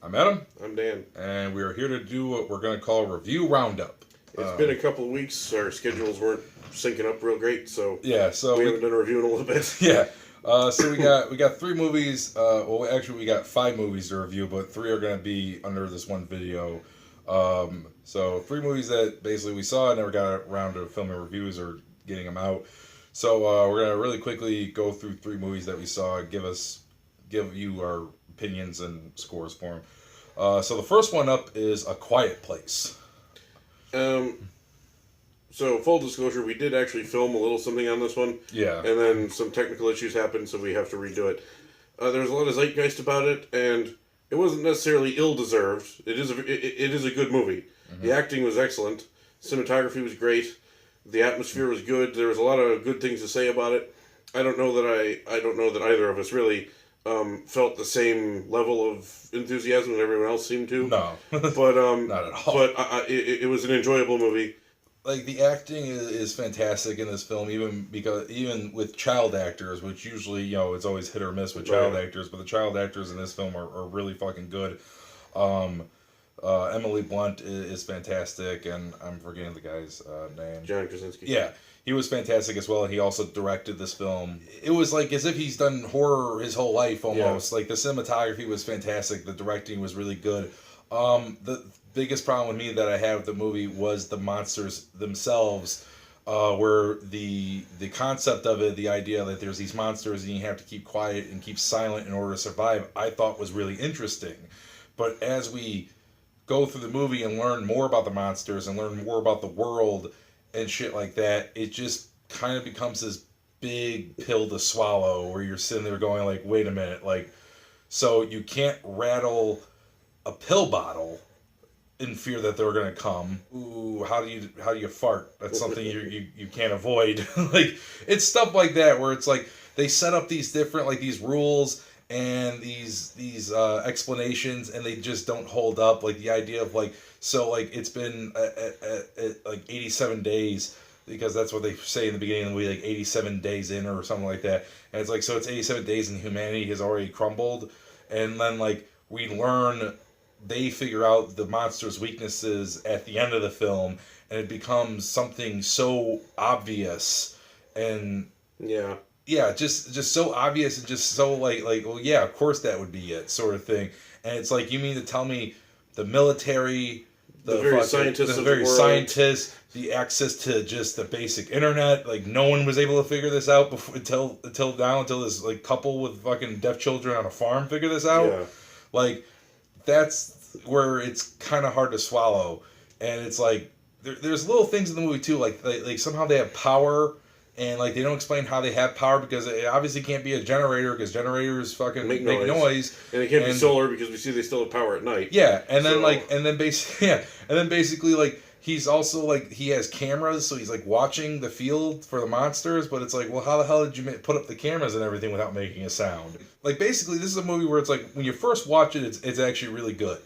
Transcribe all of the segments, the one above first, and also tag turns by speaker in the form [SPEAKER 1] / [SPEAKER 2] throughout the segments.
[SPEAKER 1] I'm Adam.
[SPEAKER 2] I'm Dan.
[SPEAKER 1] And we are here to do what we're going to call a review roundup.
[SPEAKER 2] It's been a couple of weeks. Our schedules weren't syncing up real great, so
[SPEAKER 1] we
[SPEAKER 2] haven't done a review in a little bit.
[SPEAKER 1] Yeah. So we got 3 movies. Well, actually, we got 5 movies to review, but 3 are going to be under this one video. So 3 movies that basically we saw and never got around to filming reviews or getting them out. So we're going to really quickly go through 3 movies that we saw, give you our opinions and scores for them. So the first one up is A Quiet Place.
[SPEAKER 2] So full disclosure, we did actually film a little something on this one.
[SPEAKER 1] Yeah.
[SPEAKER 2] And then some technical issues happened, so we have to redo it. There's a lot of zeitgeist about it, and it wasn't necessarily ill-deserved. It is a good movie. Mm-hmm. The acting was excellent. Cinematography was great. The atmosphere was good. There was a lot of good things to say about it. I don't know that either of us really felt the same level of enthusiasm that everyone else seemed to.
[SPEAKER 1] No,
[SPEAKER 2] but
[SPEAKER 1] not at all.
[SPEAKER 2] But it was an enjoyable movie.
[SPEAKER 1] Like, the acting is fantastic in this film, even with child actors, which usually, it's always hit or miss with child actors, but the child actors in this film are really fucking good. Emily Blunt is fantastic, and I'm forgetting the guy's name.
[SPEAKER 2] John Krasinski.
[SPEAKER 1] Yeah, he was fantastic as well, and he also directed this film. It was like as if he's done horror his whole life, almost. Yeah. Like, the cinematography was fantastic, the directing was really good. The biggest problem with me that I had with the movie was the monsters themselves, where the concept of it, the idea that there's these monsters and you have to keep quiet and keep silent in order to survive, I thought was really interesting. But as we go through the movie and learn more about the monsters and learn more about the world and shit like that, it just kind of becomes this big pill to swallow where you're sitting there going like, wait a minute, like, so you can't rattle a pill bottle in fear that they're gonna come. Ooh, how do you fart? That's something you can't avoid. Like, it's stuff like that where it's like they set up these different, like, these rules and these explanations, and they just don't hold up. Like, the idea of, like, so, like, it's been like 87 days, because that's what they say in the beginning of the movie, like 87 days in or something like that. And it's like, so it's 87 days and humanity has already crumbled, and then, like, we learn, they figure out the monster's weaknesses at the end of the film, and it becomes something so obvious and just so obvious and just so like well, yeah, of course that would be it, sort of thing. And it's like, you mean to tell me the military, the very scientists, the access to just the basic internet, like, no one was able to figure this out until this like couple with fucking deaf children on a farm figure this out.
[SPEAKER 2] Yeah.
[SPEAKER 1] Like, that's where it's kind of hard to swallow. And it's like, there's little things in the movie too, like somehow they have power, and like they don't explain how they have power, because it obviously can't be a generator, because generators fucking make noise.
[SPEAKER 2] And it can't be solar, because we see they still have power at night.
[SPEAKER 1] Yeah, and then basically like, he's also like, he has cameras, so he's like watching the field for the monsters, but it's like, well, how the hell did you put up the cameras and everything without making a sound? Like, basically, this is a movie where it's like, when you first watch it, it's actually really good.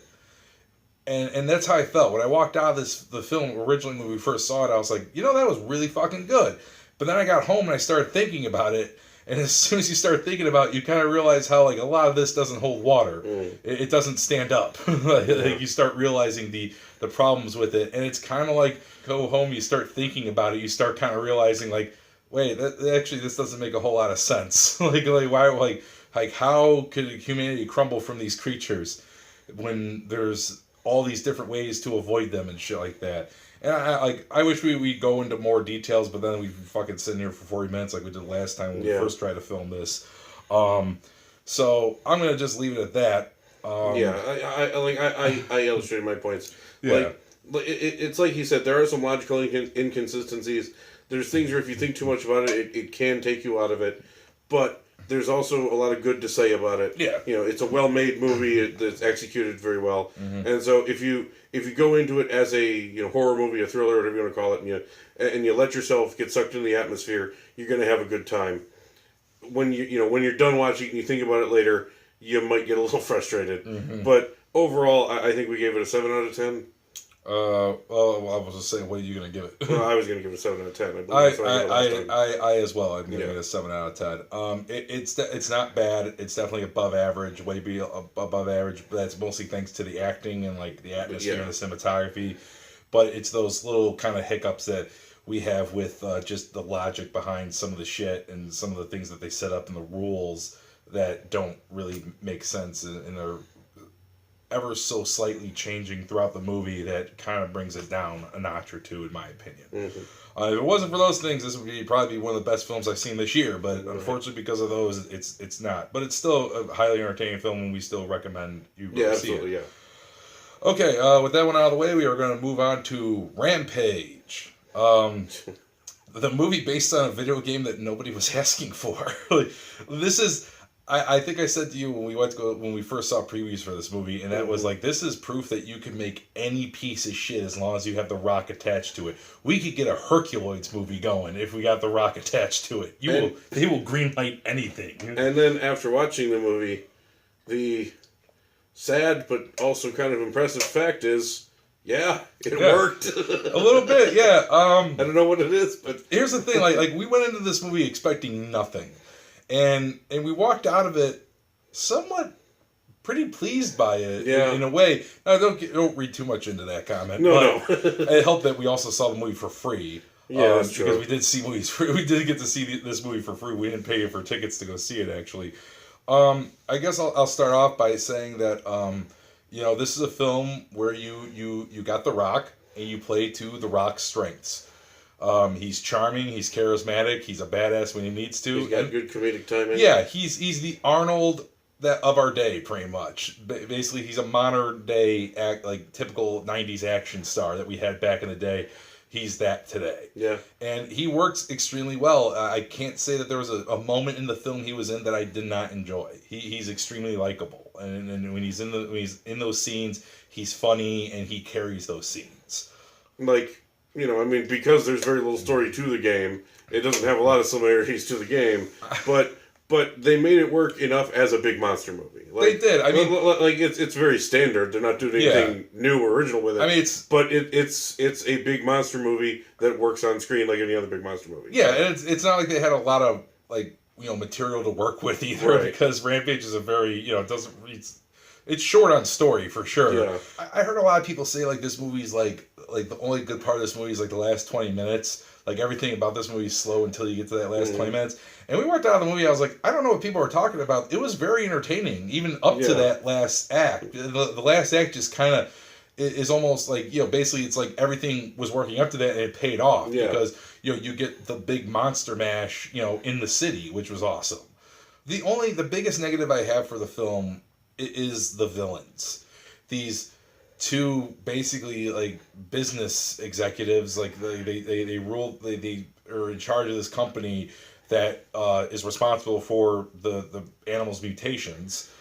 [SPEAKER 1] And that's how I felt. When I walked out of the film originally when we first saw it, I was like, that was really fucking good. But then I got home and I started thinking about it, and as soon as you start thinking about it, you kind of realize how, like, a lot of this doesn't hold water. It doesn't stand up. Like, you start realizing the problems with it, and it's kind of like, go home, you start thinking about it, you start kind of realizing, like, wait, actually this doesn't make a whole lot of sense. like why, like how could humanity crumble from these creatures when there's all these different ways to avoid them and shit like that? And I wish we'd go into more details, but then we'd fucking sit here for 40 minutes like we did last time when we first tried to film this. So I'm gonna just leave it at that.
[SPEAKER 2] I illustrated my points.
[SPEAKER 1] Yeah.
[SPEAKER 2] Like, it's like he said, there are some logical inconsistencies. There's things where if you think too much about it, it can take you out of it. But there's also a lot of good to say about it.
[SPEAKER 1] Yeah.
[SPEAKER 2] It's a well-made movie that's executed very well.
[SPEAKER 1] Mm-hmm.
[SPEAKER 2] And so if you go into it as a horror movie, a thriller, whatever you want to call it, and you let yourself get sucked into the atmosphere, you're going to have a good time. When when you're done watching and you think about it later, you might get a little frustrated.
[SPEAKER 1] Mm-hmm.
[SPEAKER 2] But overall, I think we gave it a 7 out of 10.
[SPEAKER 1] Well, I was just saying, what are you gonna give it?
[SPEAKER 2] Well, I was going to give it a 7 out of 10. I believe that's what I gave it last time.
[SPEAKER 1] I as well. I'm giving it a 7 out of 10. It's not bad. It's definitely above average, above average. But that's mostly thanks to the acting and like the atmosphere and the cinematography. But it's those little kind of hiccups that we have with just the logic behind some of the shit and some of the things that they set up in the rules that don't really make sense and are ever so slightly changing throughout the movie that kind of brings it down a notch or two, in my opinion.
[SPEAKER 2] Mm-hmm.
[SPEAKER 1] If it wasn't for those things, this would probably be one of the best films I've seen this year. But unfortunately, because of those, it's not. But it's still a highly entertaining film, and we still recommend you see
[SPEAKER 2] absolutely,
[SPEAKER 1] it. Yeah. Okay, with that one out of the way, we are going to move on to Rampage. The movie based on a video game that nobody was asking for. This is... I think I said to you when we first saw previews for this movie, and that was like, this is proof that you can make any piece of shit as long as you have The Rock attached to it. We could get a Herculoids movie going if we got The Rock attached to it. They will greenlight anything.
[SPEAKER 2] And then after watching the movie, the sad but also kind of impressive fact is, it worked.
[SPEAKER 1] A little bit, yeah.
[SPEAKER 2] I don't know what it is, but
[SPEAKER 1] here's the thing: like we went into this movie expecting nothing. And we walked out of it somewhat pretty pleased by it in a way. Now, don't read too much into that comment.
[SPEAKER 2] No.
[SPEAKER 1] It helped that we also saw the movie for free.
[SPEAKER 2] Yeah, that's true.
[SPEAKER 1] Because we did see movies free. We did get to see this movie for free. We didn't pay for tickets to go see it, actually. I guess I'll start off by saying that this is a film where you got The Rock and you play to The Rock's strengths. He's charming, he's charismatic, he's a badass when he needs to.
[SPEAKER 2] He's got good comedic timing.
[SPEAKER 1] Yeah, he's the Arnold of our day, pretty much. Basically, he's a modern day typical 90s action star that we had back in the day. He's that today.
[SPEAKER 2] Yeah.
[SPEAKER 1] And he works extremely well. I can't say that there was a moment in the film he was in that I did not enjoy. He's extremely likable. And when he's in those scenes, he's funny and he carries those scenes.
[SPEAKER 2] Because there's very little story to the game, it doesn't have a lot of similarities to the game, but they made it work enough as a big monster movie.
[SPEAKER 1] They did. I mean,
[SPEAKER 2] it's very standard. They're not doing anything new or original with it.
[SPEAKER 1] I mean,
[SPEAKER 2] it's a big monster movie that works on screen like any other big monster movie.
[SPEAKER 1] Yeah, and it's not like they had a lot of material to work with either, because Rampage is a very it's short on story for sure.
[SPEAKER 2] Yeah.
[SPEAKER 1] I heard a lot of people say this movie's like the only good part of this movie is the last 20 minutes. Like everything about this movie is slow until you get to that last 20 minutes. And we walked out of the movie, I was like, I don't know what people are talking about. It was very entertaining, even up to that last act. The last act just kind of is almost basically it's like everything was working up to that and it paid off because you get the big monster mash in the city, which was awesome. The biggest negative I have for the film is the villains. These two basically business executives, they rule, they are in charge of this company that is responsible for the animals' mutations,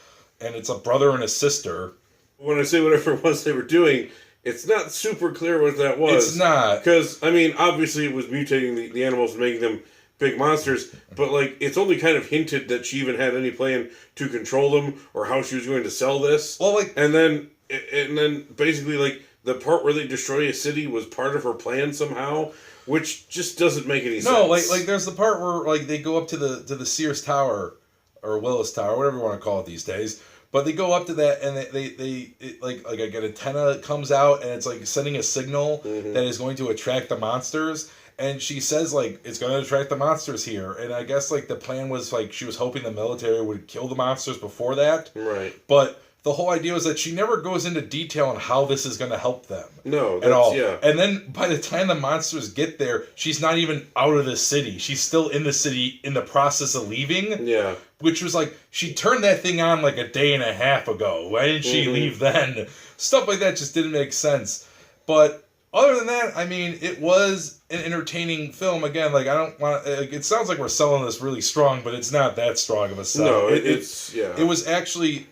[SPEAKER 1] and it's a brother and a sister.
[SPEAKER 2] When I say whatever it was they were doing, it's not super clear what that was.
[SPEAKER 1] It's not,
[SPEAKER 2] because obviously it was mutating the animals and making them big monsters, but it's only kind of hinted that she even had any plan to control them or how she was going to sell this.
[SPEAKER 1] Well,
[SPEAKER 2] and then basically the part where they destroy a city was part of her plan somehow, which just doesn't make any sense.
[SPEAKER 1] No, there's the part where they go up to the Sears Tower or Willis Tower, whatever you want to call it these days. But they go up to that and they an antenna comes out and it's sending a signal that is going to attract the monsters. And she says, it's going to attract the monsters here. And I guess, the plan was, she was hoping the military would kill the monsters before that.
[SPEAKER 2] Right.
[SPEAKER 1] But the whole idea is that she never goes into detail on how this is going to help them.
[SPEAKER 2] No,
[SPEAKER 1] at all.
[SPEAKER 2] Yeah.
[SPEAKER 1] And then by the time the monsters get there, she's not even out of the city. She's still in the city in the process of leaving.
[SPEAKER 2] Yeah.
[SPEAKER 1] Which was she turned that thing on a day and a half ago. Why didn't she leave then? Stuff like that just didn't make sense. But other than that, I mean, it was an entertaining film. Again, I don't want to... it sounds like we're selling this really strong, but it's not that strong of a sell.
[SPEAKER 2] No, it's It
[SPEAKER 1] was actually...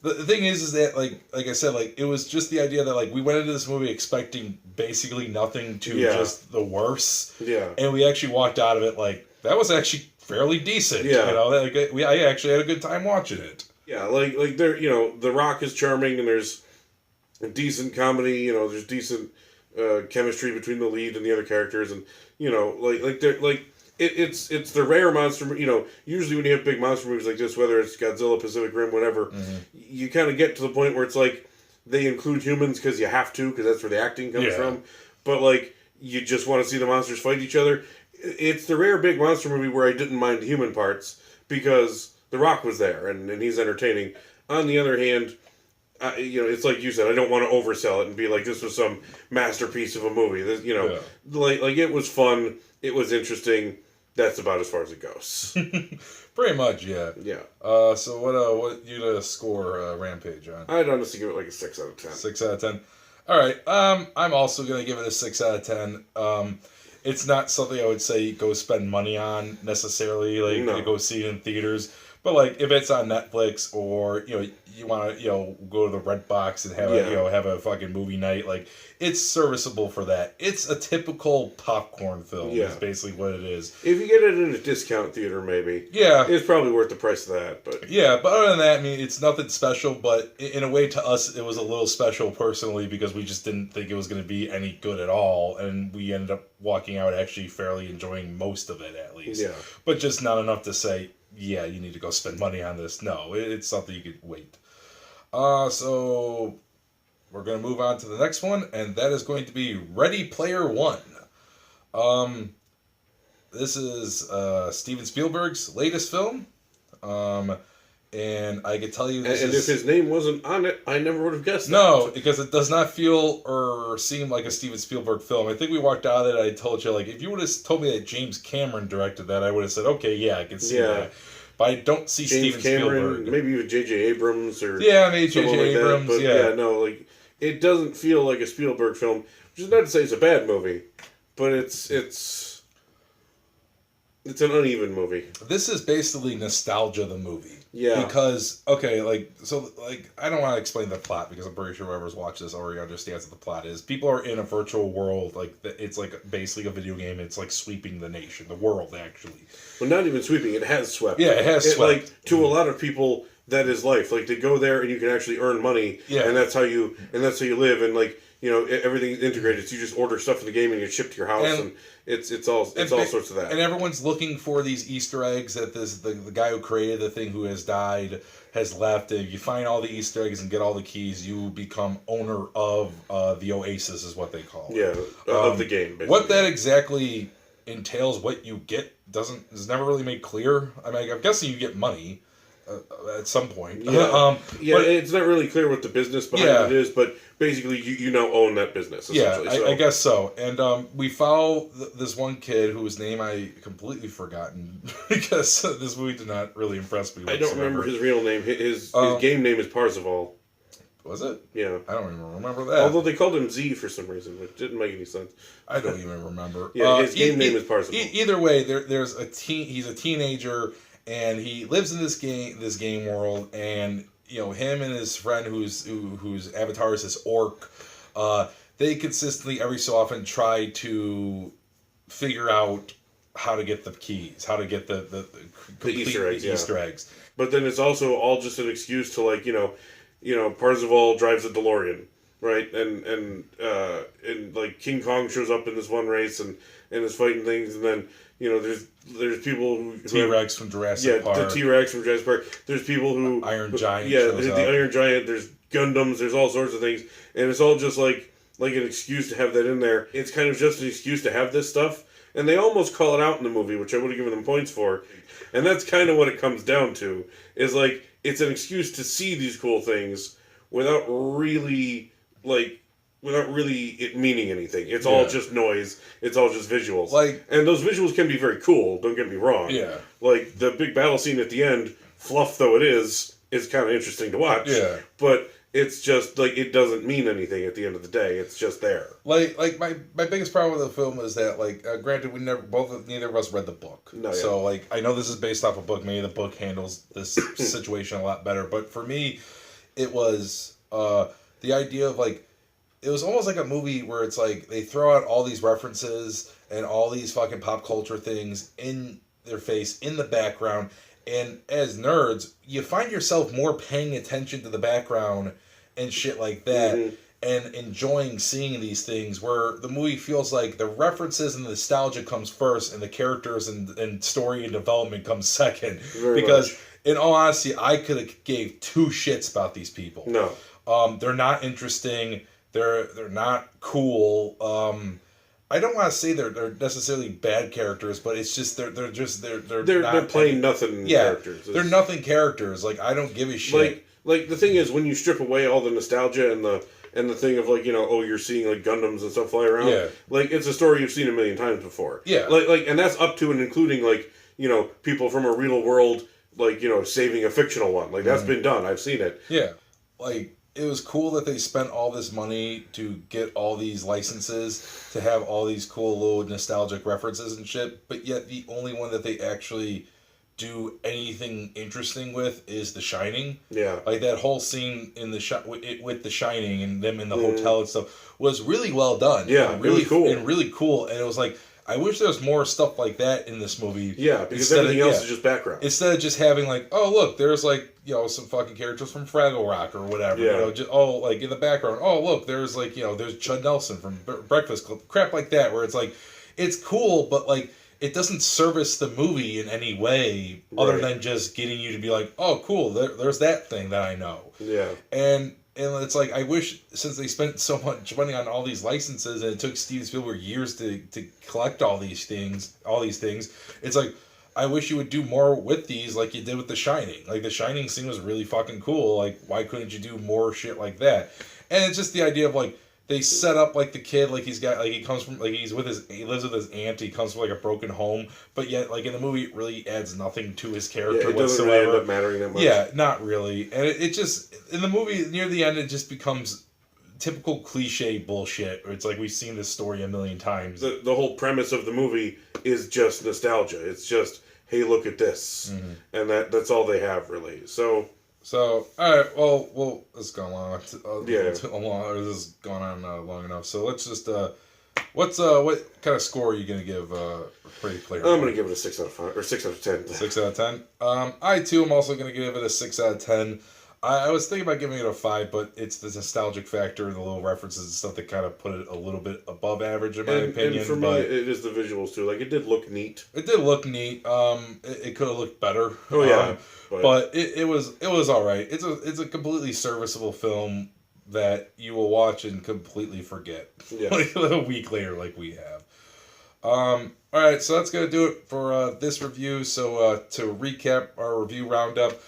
[SPEAKER 1] The thing is that, like I said, it was just the idea that, we went into this movie expecting basically nothing to just the worse.
[SPEAKER 2] Yeah.
[SPEAKER 1] And we actually walked out of it that was actually fairly decent.
[SPEAKER 2] Yeah.
[SPEAKER 1] I actually had a good time watching it.
[SPEAKER 2] Yeah, there, The Rock is charming, and there's a decent comedy. You know, there's decent chemistry between the lead and the other characters, and you know, it's the rare monster. You know, usually when you have big monster movies like this, whether it's Godzilla, Pacific Rim, whatever, you kind of get to the point where it's like they include humans because you have to, because that's where the acting comes from. But like, you just want to see the monsters fight each other. It's the rare big monster movie where I didn't mind the human parts because The Rock was there and he's entertaining. On the other hand, you know, it's like you said, I don't want to oversell it and be like this was some masterpiece of a movie. This, you know, like it was fun, it was interesting. That's about as far as it goes.
[SPEAKER 1] Pretty much, yeah.
[SPEAKER 2] Yeah.
[SPEAKER 1] So what you gonna score Rampage on?
[SPEAKER 2] I'd honestly give it like a 6 out of 10.
[SPEAKER 1] 6 out of 10. All right. I'm also gonna give it a 6 out of 10. It's not something I would say go spend money on necessarily, like to go see it in theaters. But like if it's on Netflix or you want to go to the Red Box and have have a fucking movie night, like it's serviceable for that. It's a typical popcorn film. Is basically what it is.
[SPEAKER 2] If you get it in a discount theater, maybe it's probably worth the price of that. But
[SPEAKER 1] but other than that, I mean, it's nothing special. But in a way, to us, it was a little special personally because we just didn't think it was going to be any good at all, and we ended up walking out actually fairly enjoying most of it at least.
[SPEAKER 2] Yeah,
[SPEAKER 1] but just not enough to say, yeah, you need to go spend money on this. No, it's something you could wait. So we're going to move on to the next one, and that is going to be Ready Player One. This is Steven Spielberg's latest film. And I could tell you this
[SPEAKER 2] and if his name wasn't on it, I never would have guessed that.
[SPEAKER 1] No, because it does not feel or seem like a Steven Spielberg film. I think we walked out of it, I told you, like, if you would have told me that James Cameron directed that, I would have said, okay, yeah, I can see that. But I don't see Steven Spielberg.
[SPEAKER 2] Maybe even J.J. Abrams or
[SPEAKER 1] maybe J.J. Abrams.
[SPEAKER 2] But no, like it doesn't feel like a Spielberg film. Which is not to say it's a bad movie, but it's an uneven movie.
[SPEAKER 1] This is basically nostalgia the movie.
[SPEAKER 2] Yeah.
[SPEAKER 1] Because I don't want to explain the plot because I'm pretty sure whoever's watched this already understands what the plot is. People are in a virtual world, like it's like basically a video game. It's like sweeping the nation, the world actually.
[SPEAKER 2] Well, not even sweeping. It has swept.
[SPEAKER 1] Yeah, it has swept.
[SPEAKER 2] Like to a lot of people, that is life. Like to go there and you can actually earn money. Yeah. And that's how you live. And like everything's integrated. So you just order stuff in the game and you ship to your house and it's all sorts of that.
[SPEAKER 1] And everyone's looking for these Easter eggs that the guy who created the thing, who has died, has left. If you find all the Easter eggs and get all the keys, you become owner of the Oasis, is what they call it.
[SPEAKER 2] Yeah, of the game. Basically.
[SPEAKER 1] What that exactly entails, what you get, is never really made clear. I mean, I'm guessing you get money at some point.
[SPEAKER 2] Yeah, but it's not really clear what the business behind it is, but basically you now own that business, essentially.
[SPEAKER 1] Yeah, I guess so. And we follow this one kid whose name I completely forgotten because this movie did not really impress me whatsoever.
[SPEAKER 2] I don't remember his real name. His game name is Parzival.
[SPEAKER 1] Was it?
[SPEAKER 2] Yeah.
[SPEAKER 1] I don't even remember that.
[SPEAKER 2] Although they called him Z for some reason, which didn't make any sense.
[SPEAKER 1] I don't even remember.
[SPEAKER 2] Yeah, his game name is Parzival.
[SPEAKER 1] Either way, there's he's a teenager, and he lives in this game world, and him and his friend whose avatar is this orc, they consistently every so often try to figure out how to get the keys, how to get the Easter eggs.
[SPEAKER 2] But then it's also all just an excuse to Parzival drives a DeLorean, right? And like King Kong shows up in this one race and is fighting things, and then there's people who
[SPEAKER 1] T-Rex from Jurassic Park.
[SPEAKER 2] Yeah, the T-Rex from Jurassic Park. There's people who
[SPEAKER 1] Iron Giant.
[SPEAKER 2] Yeah, the Iron Giant. There's Gundams. There's all sorts of things, and it's all just like an excuse to have that in there. It's kind of just an excuse to have this stuff, and they almost call it out in the movie, which I would have given them points for. And that's kind of what it comes down to. Is like it's an excuse to see these cool things without really it meaning anything. It's all just noise. It's all just visuals. And those visuals can be very cool, don't get me wrong.
[SPEAKER 1] Yeah.
[SPEAKER 2] Like the big battle scene at the end, fluff though it is kind of interesting to watch.
[SPEAKER 1] Yeah.
[SPEAKER 2] But it's just it doesn't mean anything at the end of the day. It's just there.
[SPEAKER 1] Like my biggest problem with the film is that granted neither of us read the book.
[SPEAKER 2] No, yeah.
[SPEAKER 1] So I know this is based off a book. Maybe the book handles this situation a lot better. But for me, it was the idea of it was almost like a movie where it's they throw out all these references and all these fucking pop culture things in their face in the background. And as nerds, you find yourself more paying attention to the background and shit like that. Mm-hmm. and enjoying seeing these things where the movie feels like the references and the nostalgia comes first and the characters and story and development comes second.
[SPEAKER 2] Very
[SPEAKER 1] because
[SPEAKER 2] much.
[SPEAKER 1] in all honesty, I could have gave two shits about these people.
[SPEAKER 2] No.
[SPEAKER 1] They're not interesting. They're not cool. I don't want to say they're necessarily bad characters, but it's just they're
[SPEAKER 2] plain nothing characters.
[SPEAKER 1] They're nothing characters. Like, I don't give a shit.
[SPEAKER 2] Like the thing is, when you strip away all the nostalgia and the thing of, like, you know, oh, you're seeing like Gundams and stuff fly around.
[SPEAKER 1] Yeah.
[SPEAKER 2] Like, it's a story you've seen a million times before.
[SPEAKER 1] Yeah.
[SPEAKER 2] And that's up to and including, like, you know, people from a real world, like, you know, saving a fictional one. Like, that's been done. I've seen it.
[SPEAKER 1] Yeah. Like, it was cool that they spent all this money to get all these licenses, to have all these cool little nostalgic references and shit, but yet the only one that they actually do anything interesting with is The Shining.
[SPEAKER 2] Yeah.
[SPEAKER 1] Like, that whole scene in with The Shining and them in the hotel and stuff was really well done.
[SPEAKER 2] Yeah,
[SPEAKER 1] really
[SPEAKER 2] cool.
[SPEAKER 1] And really cool. And it was like, I wish there was more stuff like that in this movie.
[SPEAKER 2] Yeah, because everything else is just background.
[SPEAKER 1] Instead of just having, like, oh, look, there's, like, you know, some fucking characters from Fraggle Rock or whatever.
[SPEAKER 2] Yeah.
[SPEAKER 1] You know, just, like, in the background, oh, look, there's, like, you know, there's Chud Nelson from Breakfast Club. Crap like that, where it's like, it's cool, but, like, it doesn't service the movie in any way other than just getting you to be like, oh, cool, there's that thing that I know.
[SPEAKER 2] Yeah.
[SPEAKER 1] And it's like, I wish, since they spent so much money on all these licenses and it took Steven Spielberg years to collect all these things, it's like, I wish you would do more with these like you did with The Shining. Like, The Shining scene was really fucking cool. Like, why couldn't you do more shit like that? And it's just the idea of, like, they set up, like, the kid, like, he lives with his aunt, he comes from, like, a broken home, but yet, like, in the movie, it really adds nothing to his character
[SPEAKER 2] it
[SPEAKER 1] whatsoever.
[SPEAKER 2] doesn't really end up mattering that much.
[SPEAKER 1] Yeah, not really. And it just, in the movie, near the end, it just becomes typical cliche bullshit, where it's like, we've seen this story a million times.
[SPEAKER 2] The whole premise of the movie is just nostalgia. It's just, hey, look at this. Mm-hmm. And that's all they have, really. So,
[SPEAKER 1] all right, well, this has gone long. This has gone on long enough. So let's just, what kind of score are you going to give Ready Player One?
[SPEAKER 2] I'm going to give it a 6 out of 5, or 6 out of 10.
[SPEAKER 1] 6 out of 10? I, too, am also going to give it a 6 out of 10. I was thinking about giving it a 5, but it's the nostalgic factor and the little references and stuff that kind of put it a little bit above average, in my opinion.
[SPEAKER 2] And for me, it is the visuals, too. Like, it did look neat.
[SPEAKER 1] It did look neat. It could have looked better.
[SPEAKER 2] Oh, yeah.
[SPEAKER 1] But it was all right. It's a completely serviceable film that you will watch and completely forget. Yeah. Like a week later, like we have. All right, so that's gonna do it for this review. So to recap our review roundup,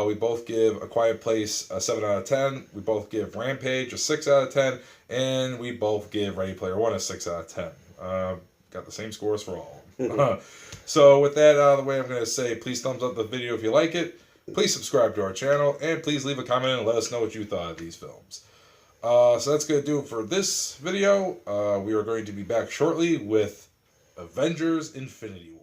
[SPEAKER 1] we both give A Quiet Place a 7 out of 10. We both give Rampage a 6 out of 10, and we both give Ready Player One a 6 out of 10. Got the same scores for all of them. So with that out of the way, I'm going to say please thumbs up the video if you like it. Please subscribe to our channel. And please leave a comment and let us know what you thought of these films. So that's going to do it for this video. We are going to be back shortly with Avengers Infinity War.